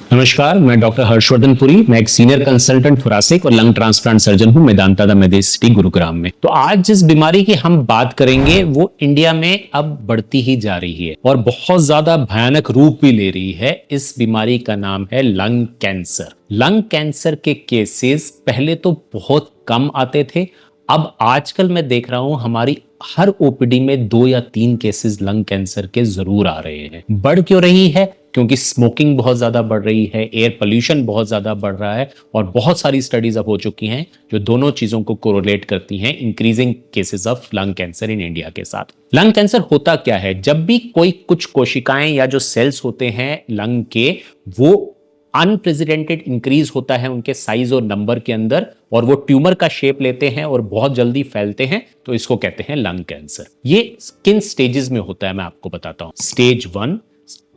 नमस्कार, मैं डॉक्टर हर्षवर्धन पुरी। मैं एक सीनियर कंसल्टेंट थोरेसिक और लंग ट्रांसप्लांट सर्जन हूं मेदांता द मेडिसिटी गुरुग्राम में। तो आज जिस बीमारी की हम बात करेंगे वो इंडिया में अब बढ़ती ही जा रही है और बहुत ज्यादा भयानक रूप भी ले रही है। इस बीमारी का नाम है लंग कैंसर। लंग कैंसर के केसेस पहले तो बहुत कम आते थे, अब आजकल मैं देख रहा हूं हमारी हर ओपीडी में 2 या 3 केसेस लंग कैंसर के जरूर आ रहे हैं। बढ़ क्यों रही है? क्योंकि स्मोकिंग बहुत ज्यादा बढ़ रही है, एयर पोल्यूशन बहुत ज्यादा बढ़ रहा है और बहुत सारी स्टडीज अब हो चुकी हैं जो दोनों चीजों को कोरिलेट करती हैं increasing cases of lung cancer in India के साथ। लंग कैंसर होता क्या है? जब भी कोई कुछ कोशिकाएं या जो सेल्स होते हैं लंग के, वो अनप्रेसिडेंटेड इंक्रीज होता है उनके साइज और नंबर के अंदर और वो ट्यूमर का शेप लेते हैं और बहुत जल्दी फैलते हैं, तो इसको कहते हैं लंग कैंसर। ये किन स्टेजेस में होता है मैं आपको बताता हूं। स्टेज 1,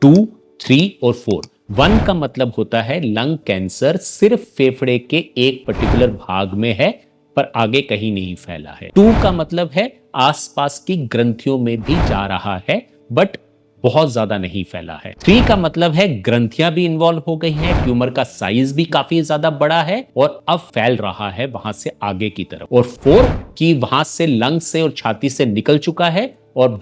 2, 3 और 4। 1 का मतलब होता है लंग कैंसर सिर्फ फेफड़े के एक पर्टिकुलर भाग में है पर आगे कहीं नहीं फैला है। 2 का मतलब है आसपास की ग्रंथियों में भी जा रहा है बट बहुत ज्यादा नहीं फैला है। 3 का मतलब है ग्रंथियां भी इन्वॉल्व हो गई हैं, ट्यूमर का साइज भी काफी ज्यादा बड़ा है और अब फैल रहा है वहां से आगे की तरफ। और 4 की वहां से लंग से और छाती से निकल चुका है और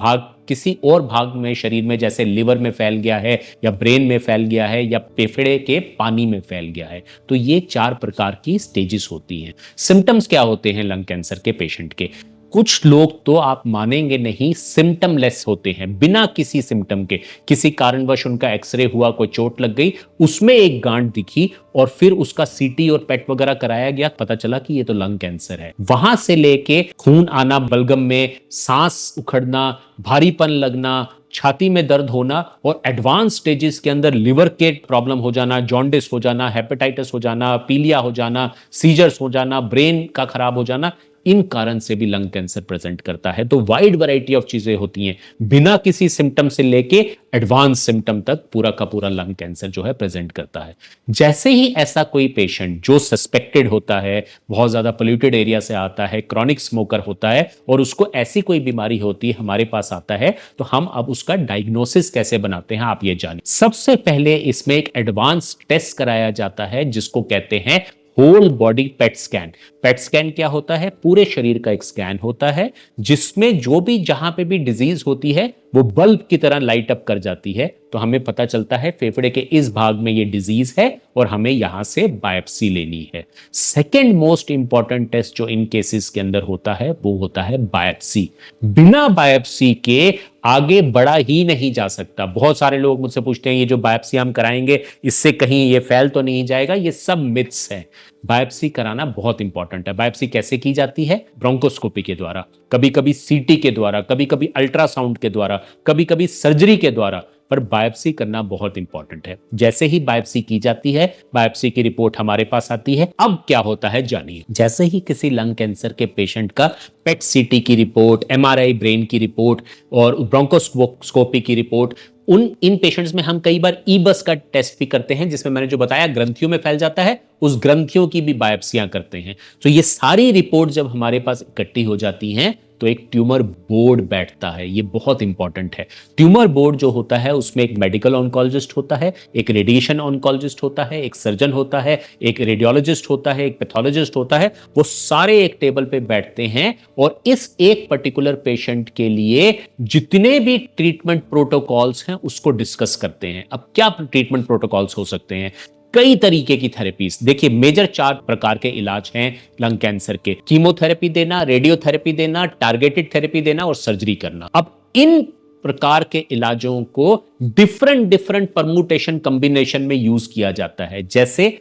किसी और भाग में शरीर में, जैसे लिवर में फैल गया है या ब्रेन में फैल गया है या फेफड़े के पानी में फैल गया है। तो ये 4 प्रकार की स्टेजेस होती हैं। सिम्टम्स क्या होते हैं लंग कैंसर के पेशेंट के? कुछ लोग तो आप मानेंगे नहीं, सिम्टमलेस होते हैं, बिना किसी सिम्टम के। किसी कारणवश उनका एक्सरे हुआ, कोई चोट लग गई, उसमें एक गांठ दिखी और फिर उसका सीटी और पेट वगैरह कराया गया, पता चला कि ये तो लंग कैंसर है। वहां से लेके खून आना बलगम में, सांस उखड़ना, भारीपन लगना, छाती में दर्द होना और एडवांस स्टेजेस के अंदर लिवर के प्रॉब्लम हो जाना, जॉन्डिस हो जाना, हेपेटाइटिस हो जाना, पीलिया हो जाना, सीजर्स हो जाना, ब्रेन का खराब हो जाना, इन कारण से भी लंग कैंसर प्रेजेंट करता है। तो वाइड वैरायटी ऑफ चीजें होती हैं, बिना किसी सिम्टम से लेके एडवांस सिम्टम तक पूरा का पूरा लंग कैंसर जो है प्रेजेंट करता है। जैसे ही ऐसा कोई पेशेंट जो सस्पेक्टेड होता है, बहुत ज्यादा पोल्यूटेड एरिया से आता है, क्रॉनिक स्मोकर होता है और उसको ऐसी कोई बीमारी होती है, हमारे पास आता है, तो हम अब उसका डायग्नोसिस कैसे बनाते हैं आप ये जानिए। सबसे पहले इसमें एक एडवांस टेस्ट कराया जाता है जिसको कहते हैं whole body PET scan. PET scan क्या होता है? पूरे शरीर का एक स्कैन होता है जिसमें जो भी जहां पे भी डिजीज होती है वो बल्ब की तरह लाइट अप कर जाती है, तो हमें पता चलता है फेफड़े के इस भाग में ये डिजीज है और हमें यहां से बायोप्सी लेनी है। सेकेंड मोस्ट इंपॉर्टेंट टेस्ट जो इन केसेस के अंदर होता है वो होता है बायोप्सी। बिना बायोप्सी के आगे बढ़ा ही नहीं जा सकता। बहुत सारे लोग मुझसे पूछते हैं ये जो बायोप्सी हम कराएंगे इससे कहीं ये फैल तो नहीं जाएगा? ये सब मिथ्स है। बायोप्सी कराना बहुत इंपॉर्टेंट है। बायोप्सी कैसे की जाती है? ब्रोंकोस्कोपी के द्वारा, कभी कभी सीटी के द्वारा, कभी कभी अल्ट्रासाउंड के द्वारा, कभी कभी सर्जरी के द्वारा, पर बायोप्सी करना बहुत इंपॉर्टेंट है। जैसे ही बायोप्सी की जाती है, बायोप्सी की रिपोर्ट हमारे पास आती है। अब क्या होता है जानिए। जैसे ही किसी लंग कैंसर के पेशेंट का पेट सीटी की रिपोर्ट, एमआरआई ब्रेन की रिपोर्ट और ब्रोंकोस्कोपी की रिपोर्ट, इन पेशेंट्स में हम कई बार ईबस का टेस्ट भी करते हैं जिसमें मैंने जो बताया ग्रंथियों में फैल जाता है, उस ग्रंथियों की भी बायोप्सियां करते हैं। तो ये सारी रिपोर्ट जब हमारे पास इकट्ठी हो जाती हैं तो एक ट्यूमर बोर्ड बैठता है। ये बहुत इंपॉर्टेंट है। ट्यूमर बोर्ड जो होता है उसमें एक मेडिकल ऑन्कोलॉजिस्ट होता है, एक रेडिएशन ऑन्कोलॉजिस्ट होता है, एक सर्जन होता है, एक रेडियोलॉजिस्ट होता है, एक पैथोलॉजिस्ट होता है। वो सारे एक टेबल पे बैठते हैं और इस एक पर्टिकुलर पेशेंट के लिए जितने भी ट्रीटमेंट प्रोटोकॉल्स हैं उसको डिस्कस करते हैं। अब क्या ट्रीटमेंट प्रोटोकॉल्स हो सकते हैं? कई तरीके की थेरेपीज। देखिए, मेजर 4 प्रकार के इलाज हैं लंग कैंसर के। कीमोथेरेपी देना, रेडियोथेरेपी देना, टारगेटेड थेरेपी देना और सर्जरी करना। अब इन प्रकार के इलाजों को डिफरेंट परमुटेशन कॉम्बिनेशन में यूज किया जाता है। जैसे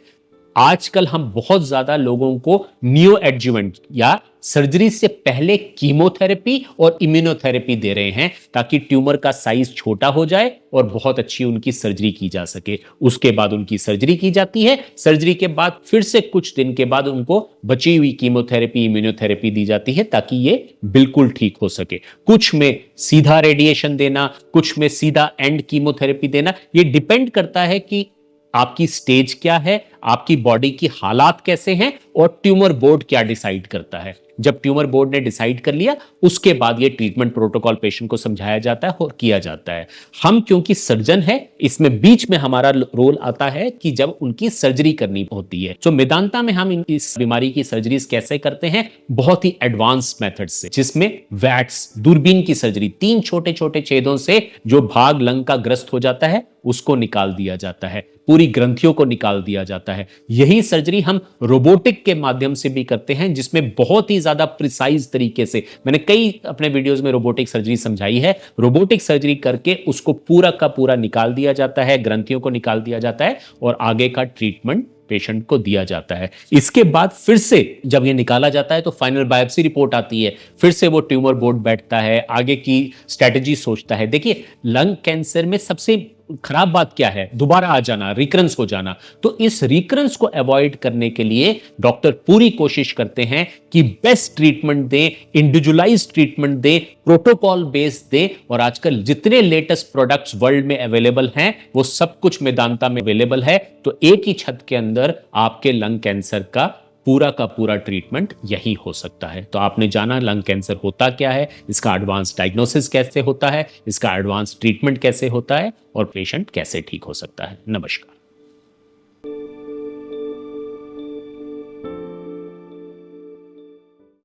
आजकल हम बहुत ज्यादा लोगों को नियो एडजुवेंट या सर्जरी से पहले कीमोथेरेपी और इम्यूनोथेरेपी दे रहे हैं ताकि ट्यूमर का साइज छोटा हो जाए और बहुत अच्छी उनकी सर्जरी की जा सके। उसके बाद उनकी सर्जरी की जाती है। सर्जरी के बाद फिर से कुछ दिन के बाद उनको बची हुई कीमोथेरेपी, इम्यूनोथेरेपी दी जाती है ताकि ये बिल्कुल ठीक हो सके। कुछ में सीधा रेडिएशन देना, कुछ में सीधा एंड कीमोथेरेपी देना। ये डिपेंड करता है कि आपकी स्टेज क्या है, आपकी बॉडी की हालात कैसे हैं और ट्यूमर बोर्ड क्या डिसाइड करता है। जब ट्यूमर बोर्ड ने डिसाइड कर लिया उसके बाद ये ट्रीटमेंट प्रोटोकॉल पेशेंट को समझाया जाता है और किया जाता है। हम क्योंकि सर्जन है, इसमें बीच में हमारा रोल आता है कि जब उनकी सर्जरी करनी होती है। तो मेदांता में हम इस बीमारी की सर्जरीज कैसे करते हैं, बहुत ही एडवांस मेथड से, जिसमें वैट्स दूरबीन की सर्जरी, 3 छोटे छोटे छेदों से जो भाग लंग का ग्रस्त हो जाता है उसको निकाल दिया जाता है, पूरी ग्रंथियों को निकाल दिया जाता है। यही सर्जरी हम रोबोटिक के माध्यम से भी करते हैं, जिसमें बहुत ही ज्यादा प्रिसाइज तरीके से, मैंने कई अपने वीडियोस में रोबोटिक सर्जरी समझाई है, रोबोटिक सर्जरी करके उसको पूरा का पूरा निकाल दिया जाता है, ग्रंथियों को निकाल दिया जाता है और आगे का ट्रीटमेंट पेशेंट को दिया जाता है। इसके बाद फिर से जब ये निकाला जाता है तो फाइनल बायोप्सी रिपोर्ट आती है, फिर से वो ट्यूमर बोर्ड बैठता है, आगे की स्ट्रेटेजी सोचता है। देखिए, लंग कैंसर में सबसे खराब बात क्या है, दोबारा आ जाना, रिकरेंस हो जाना। तो इस रिकरेंस को अवॉइड करने के लिए डॉक्टर पूरी कोशिश करते हैं कि बेस्ट ट्रीटमेंट दे, इंडिविजुअलाइज ट्रीटमेंट दे, प्रोटोकॉल बेस्ड दे। और आजकल जितने लेटेस्ट प्रोडक्ट्स वर्ल्ड में अवेलेबल हैं वो सब कुछ मेदांता में अवेलेबल है। तो एक ही छत के अंदर आपके लंग कैंसर का पूरा ट्रीटमेंट यही हो सकता है। तो आपने जाना लंग कैंसर होता क्या है, इसका एडवांस डायग्नोसिस कैसे होता है, इसका एडवांस ट्रीटमेंट कैसे होता है और पेशेंट कैसे ठीक हो सकता है। नमस्कार।